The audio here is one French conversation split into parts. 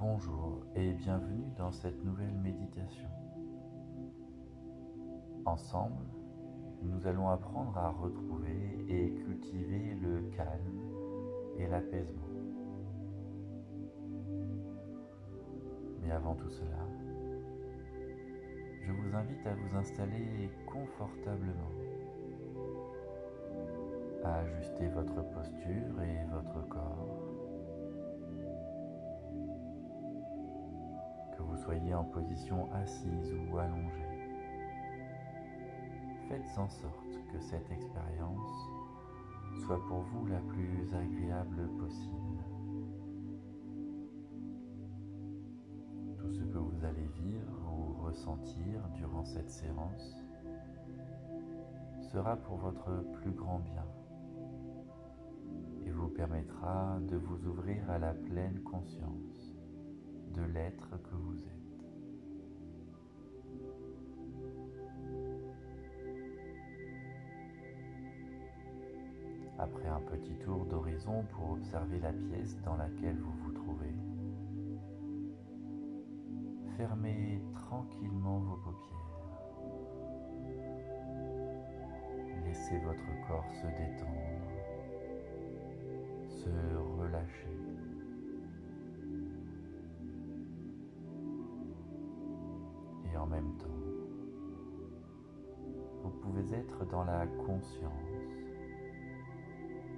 Bonjour et bienvenue dans cette nouvelle méditation. Ensemble, nous allons apprendre à retrouver et cultiver le calme et l'apaisement. Mais avant tout cela, je vous invite à vous installer confortablement, à ajuster votre posture et votre corps, que vous soyez en position assise ou allongée. Faites en sorte que cette expérience soit pour vous la plus agréable possible. Tout ce que vous allez vivre ou ressentir durant cette séance sera pour votre plus grand bien et vous permettra de vous ouvrir à la pleine conscience de l'être que vous êtes. Après un petit tour d'horizon pour observer la pièce dans laquelle vous vous trouvez, fermez tranquillement vos paupières. Laissez votre corps se détendre, se relâcher. Et en même temps, vous pouvez être dans la conscience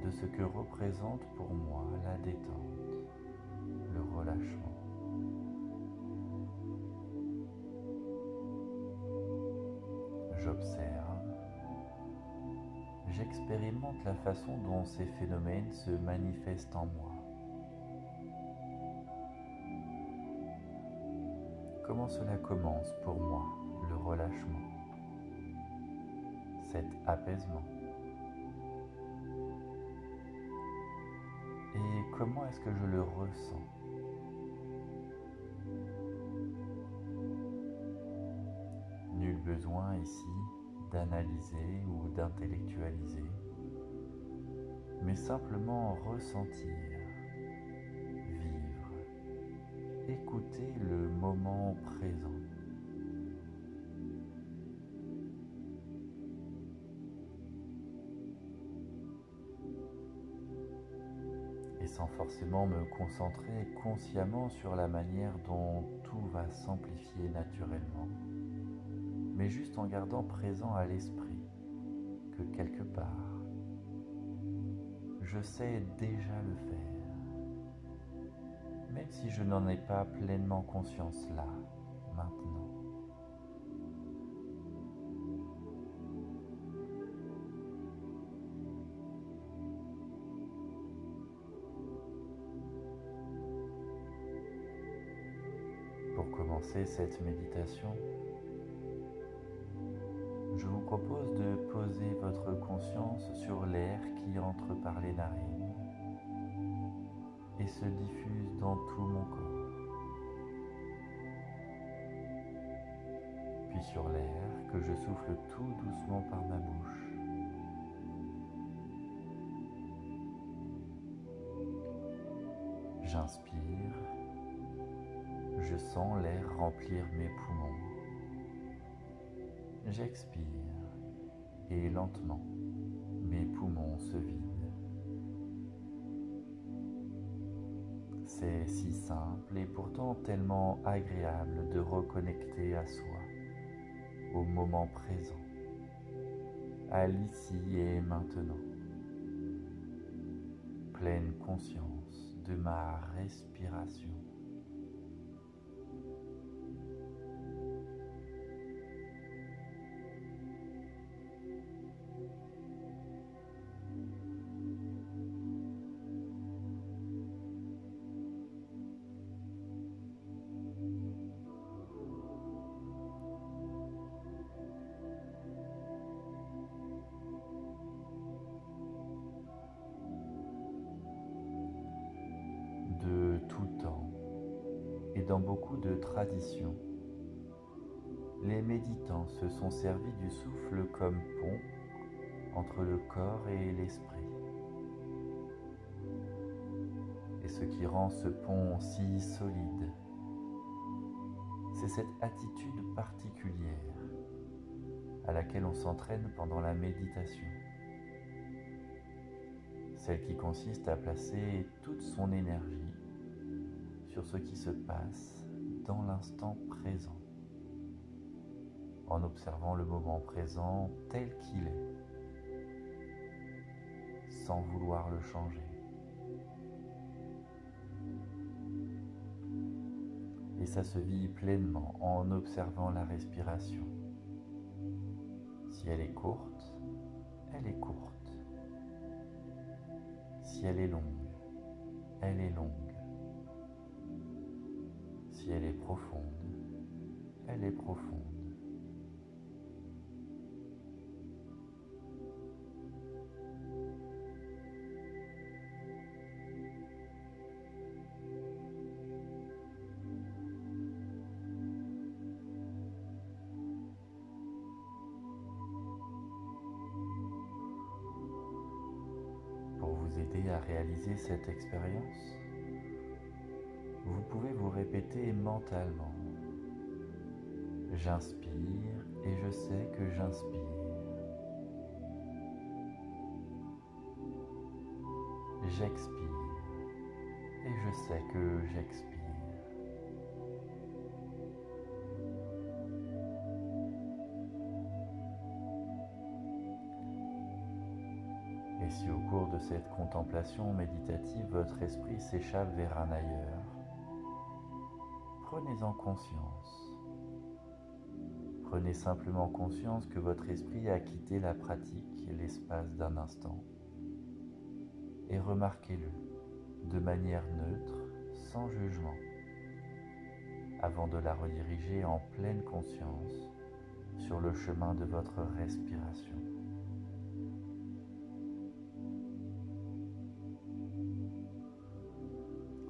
de ce que représente pour moi la détente, le relâchement. J'observe, j'expérimente la façon dont ces phénomènes se manifestent en moi. Comment cela commence pour moi, le relâchement, cet apaisement? Et comment est-ce que je le ressens? Nul besoin ici d'analyser ou d'intellectualiser, mais simplement ressentir, vivre, écouter le moment présent. Et sans forcément me concentrer consciemment sur la manière dont tout va s'amplifier naturellement, mais juste en gardant présent à l'esprit que quelque part, je sais déjà le faire, même si je n'en ai pas pleinement conscience là, maintenant. Pour commencer cette méditation, je vous propose de poser votre conscience sur l'air qui entre par les narines et se diffuse dans tout mon corps, puis sur l'air que je souffle tout doucement par ma bouche. J'inspire, je sens l'air remplir mes poumons. J'expire et lentement, mes poumons se vident. C'est si simple et pourtant tellement agréable de reconnecter à soi, au moment présent, à l'ici et maintenant. Pleine conscience de ma respiration. De tout temps et dans beaucoup de traditions, les méditants se sont servis du souffle comme pont entre le corps et l'esprit. Et ce qui rend ce pont si solide. C'est cette attitude particulière à laquelle on s'entraîne pendant la méditation. Celle qui consiste à placer toute son énergie sur ce qui se passe dans l'instant présent, en observant le moment présent tel qu'il est, sans vouloir le changer. Et ça se vit pleinement en observant la respiration. Si elle est courte, elle est courte. Si elle est longue, elle est longue. Si elle est profonde, elle est profonde. Pour vous aider à réaliser cette expérience, vous pouvez vous répéter mentalement: j'inspire et je sais que j'inspire. J'expire et je sais que j'expire. Et si au cours de cette contemplation méditative, votre esprit s'échappe vers un ailleurs, prenez-en conscience. Prenez simplement conscience que votre esprit a quitté la pratique l'espace d'un instant et remarquez-le de manière neutre, sans jugement, avant de la rediriger en pleine conscience sur le chemin de votre respiration.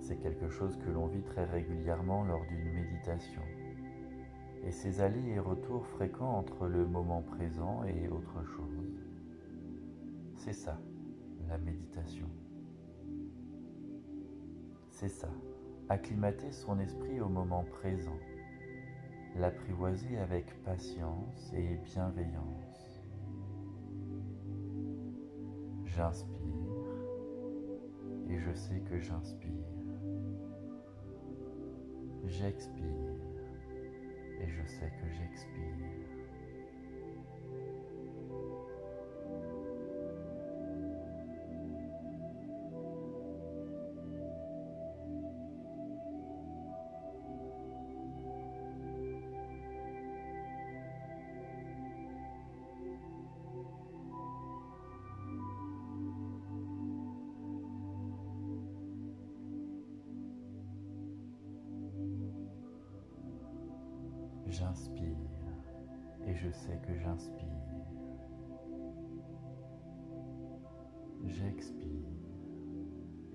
C'est quelque chose que l'on vit très régulièrement lors d'une méditation. Et ces allers et retours fréquents entre le moment présent et autre chose, c'est ça, la méditation. C'est ça, acclimater son esprit au moment présent, l'apprivoiser avec patience et bienveillance. J'inspire et je sais que j'inspire. J'expire et je sais que j'expire. J'inspire et je sais que j'inspire. J'expire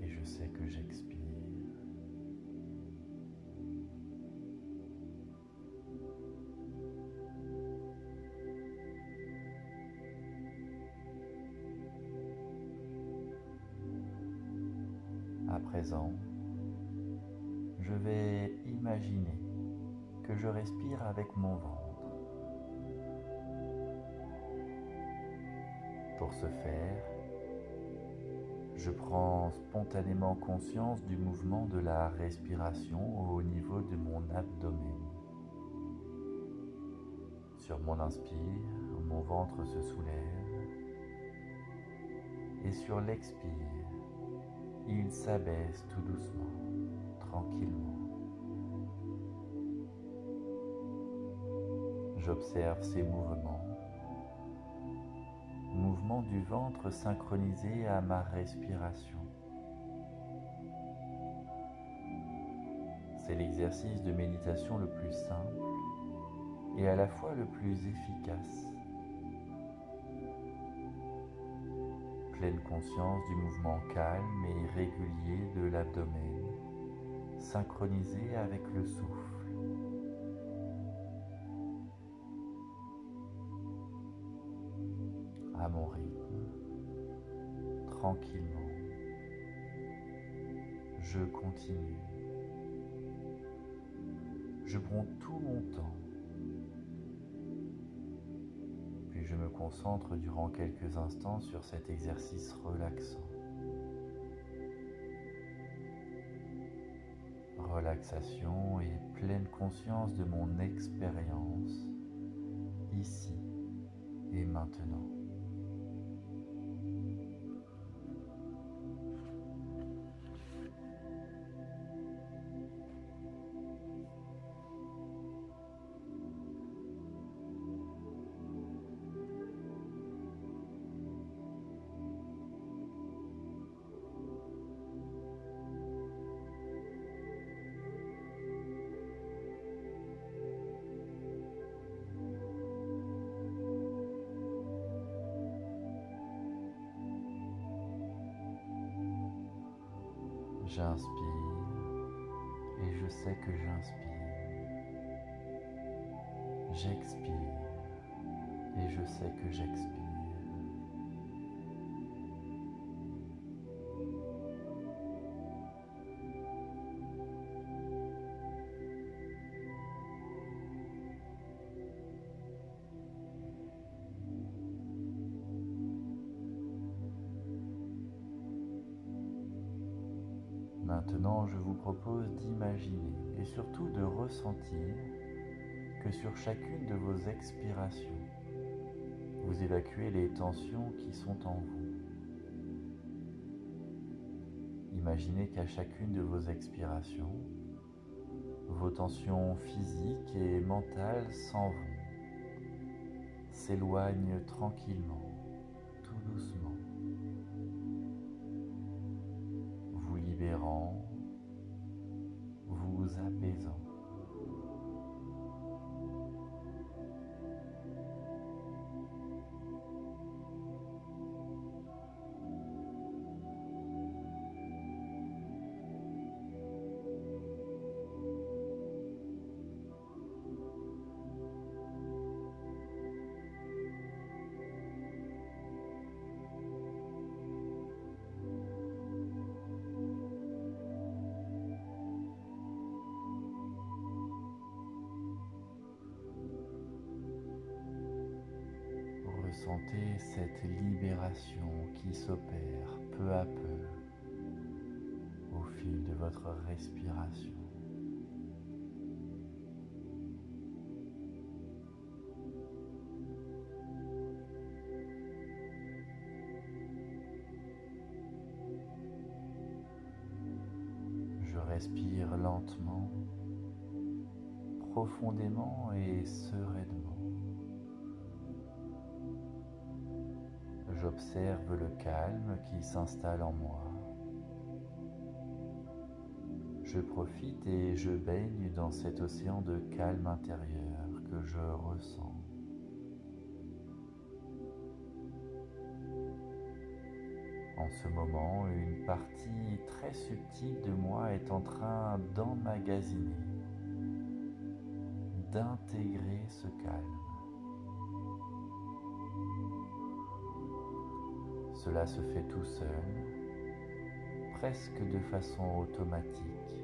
et je sais que j'expire. À présent, je vais imaginer que je respire avec mon ventre. Pour ce faire, je prends spontanément conscience du mouvement de la respiration au niveau de mon abdomen. Sur mon inspire, mon ventre se soulève et sur l'expire, il s'abaisse tout doucement, tranquillement. J'observe ces mouvements du ventre synchronisés à ma respiration. C'est l'exercice de méditation le plus simple et à la fois le plus efficace. Pleine conscience du mouvement calme et régulier de l'abdomen, synchronisé avec le souffle. À mon rythme, tranquillement, Je continue. Je prends tout mon temps. Puis je me concentre durant quelques instants sur cet exercice relaxant. Relaxation et pleine conscience de mon expérience, ici et maintenant. J'inspire et je sais que j'inspire. J'expire et je sais que j'expire. Maintenant, je vous propose d'imaginer et surtout de ressentir que sur chacune de vos expirations, vous évacuez les tensions qui sont en vous. Imaginez qu'à chacune de vos expirations, vos tensions physiques et mentales s'en vont, s'éloignent tranquillement, tout doucement, vous libérant, vous apaisant. Ressentez cette libération qui s'opère peu à peu au fil de votre respiration. Je respire lentement, profondément et sereinement. J'observe le calme qui s'installe en moi. Je profite et je baigne dans cet océan de calme intérieur que je ressens. En ce moment, une partie très subtile de moi est en train d'emmagasiner, d'intégrer ce calme. Cela se fait tout seul, presque de façon automatique,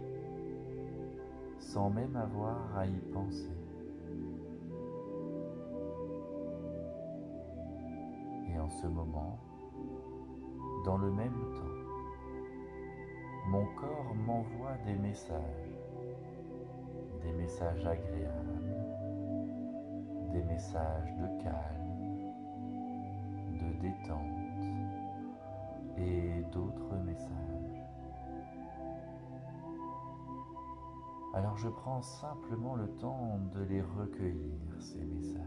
sans même avoir à y penser. Et en ce moment, dans le même temps, mon corps m'envoie des messages agréables, des messages de calme, de détente et d'autres messages. Alors je prends simplement le temps de les recueillir, ces messages.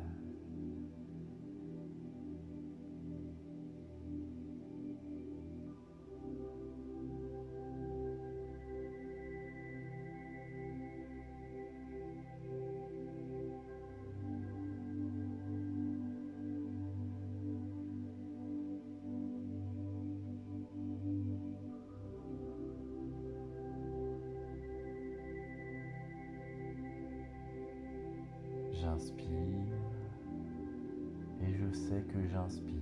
J'inspire et je sais que j'inspire.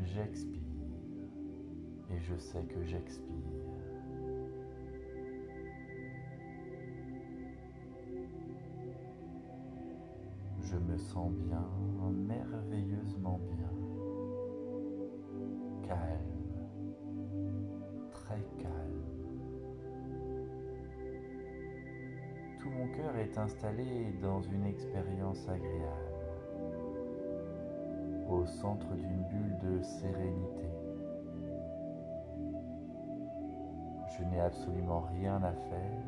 J'expire et je sais que j'expire. Je me sens bien, merveilleusement bien, calme, très calme. Tout mon cœur est installé dans une expérience agréable, au centre d'une bulle de sérénité. Je n'ai absolument rien à faire,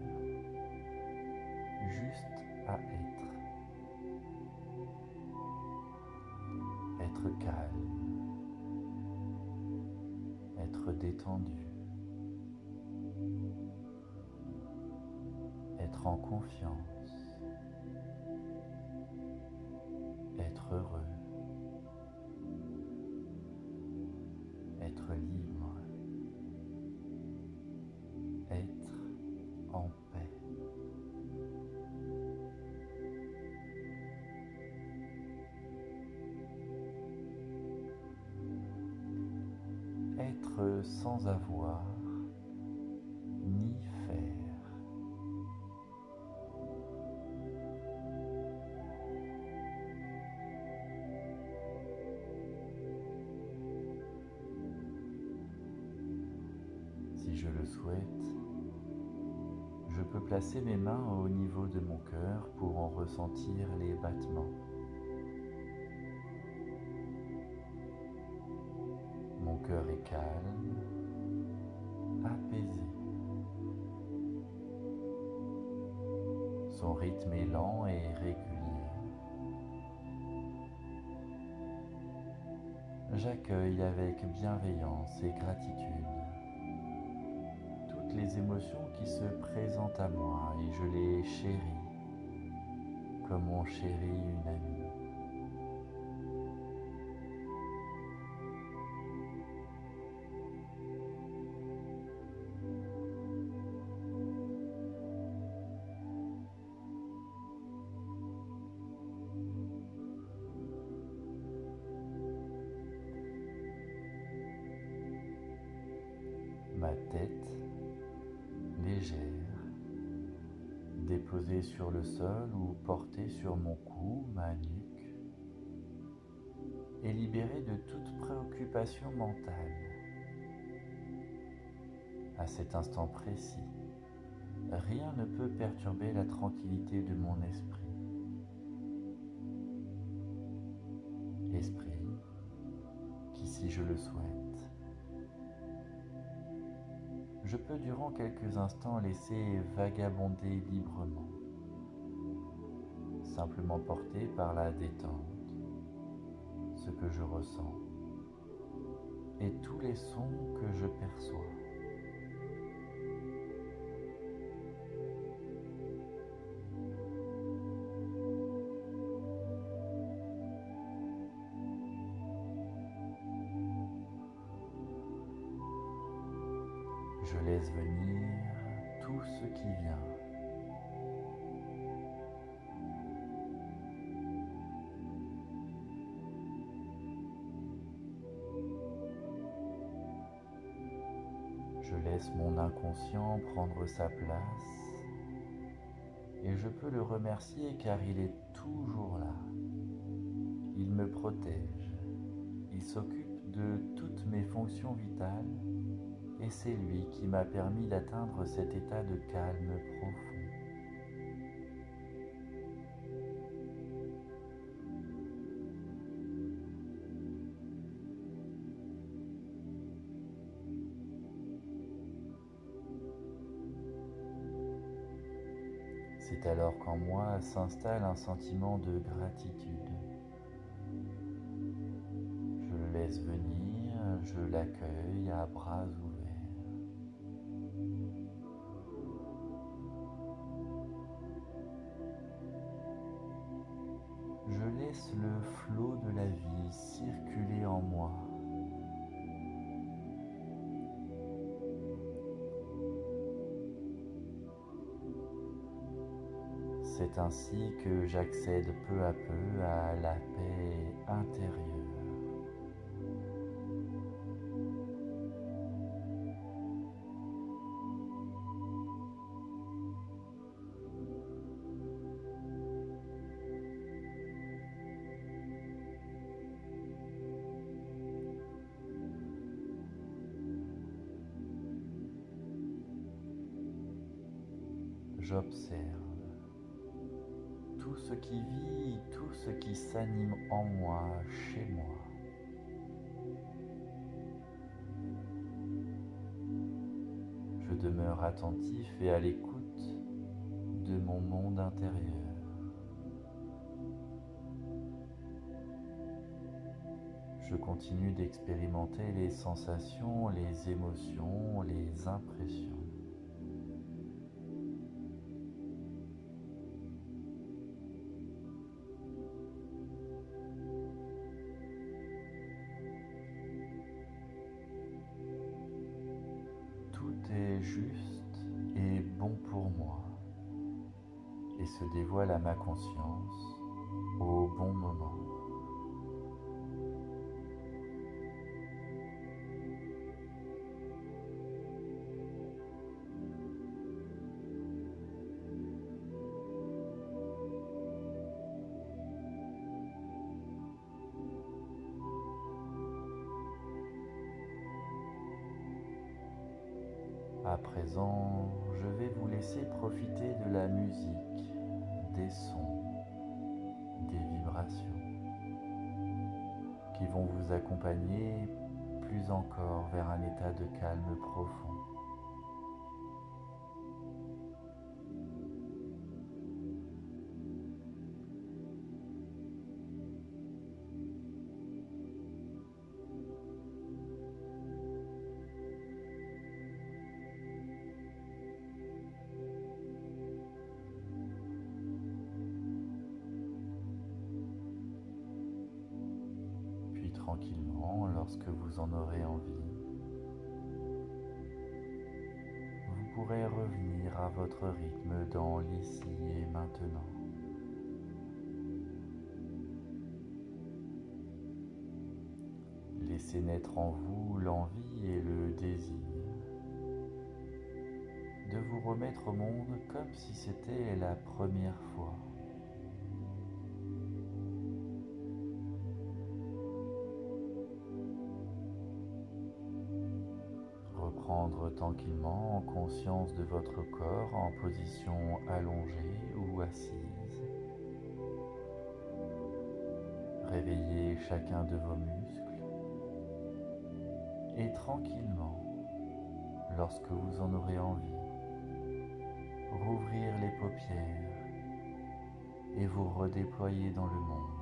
juste à être. Être calme, être détendu, être en confiance, être heureux, être libre, être en paix. Être sans avoir ni faire. Si je le souhaite, je peux placer mes mains au niveau de mon cœur pour en ressentir les battements. Mon cœur est calme, apaisé. Son rythme est lent et régulier. J'accueille avec bienveillance et gratitude toutes les émotions qui se présentent à moi et je les chéris comme on chérit une amie. Ma tête, légère, déposée sur le sol ou portée sur mon cou, ma nuque, est libérée de toute préoccupation mentale. À cet instant précis, rien ne peut perturber la tranquillité de mon esprit. Esprit qui, si je le souhaite, je peux durant quelques instants laisser vagabonder librement, simplement porté par la détente, ce que je ressens et tous les sons que je perçois. Je laisse venir tout ce qui vient. Je laisse mon inconscient prendre sa place et je peux le remercier car il est toujours là. Il me protège, il s'occupe de toutes mes fonctions vitales et c'est lui qui m'a permis d'atteindre cet état de calme profond. C'est alors qu'en moi s'installe un sentiment de gratitude. Je le laisse venir, je l'accueille à bras ouverts. Je laisse le flot de la vie circuler en moi. C'est ainsi que j'accède peu à peu à la paix intérieure. j'observe tout ce qui vit, tout ce qui s'anime en moi, chez moi. Je demeure attentif et à l'écoute de mon monde intérieur. Je continue d'expérimenter les sensations, les émotions, les impressions. Tout est juste et bon pour moi et se dévoile à ma conscience au bon moment. À présent, je vais vous laisser profiter de la musique, des sons, des vibrations qui vont vous accompagner plus encore vers un état de calme profond. Puis tranquillement, lorsque vous en aurez envie, vous pourrez revenir à votre rythme dans l'ici et maintenant. Laissez naître en vous l'envie et le désir de vous remettre au monde comme si c'était la première fois. Reprendre tranquillement conscience de votre corps en position allongée ou assise. Réveillez chacun de vos muscles et tranquillement, lorsque vous en aurez envie, rouvrir les paupières et vous redéployer dans le monde.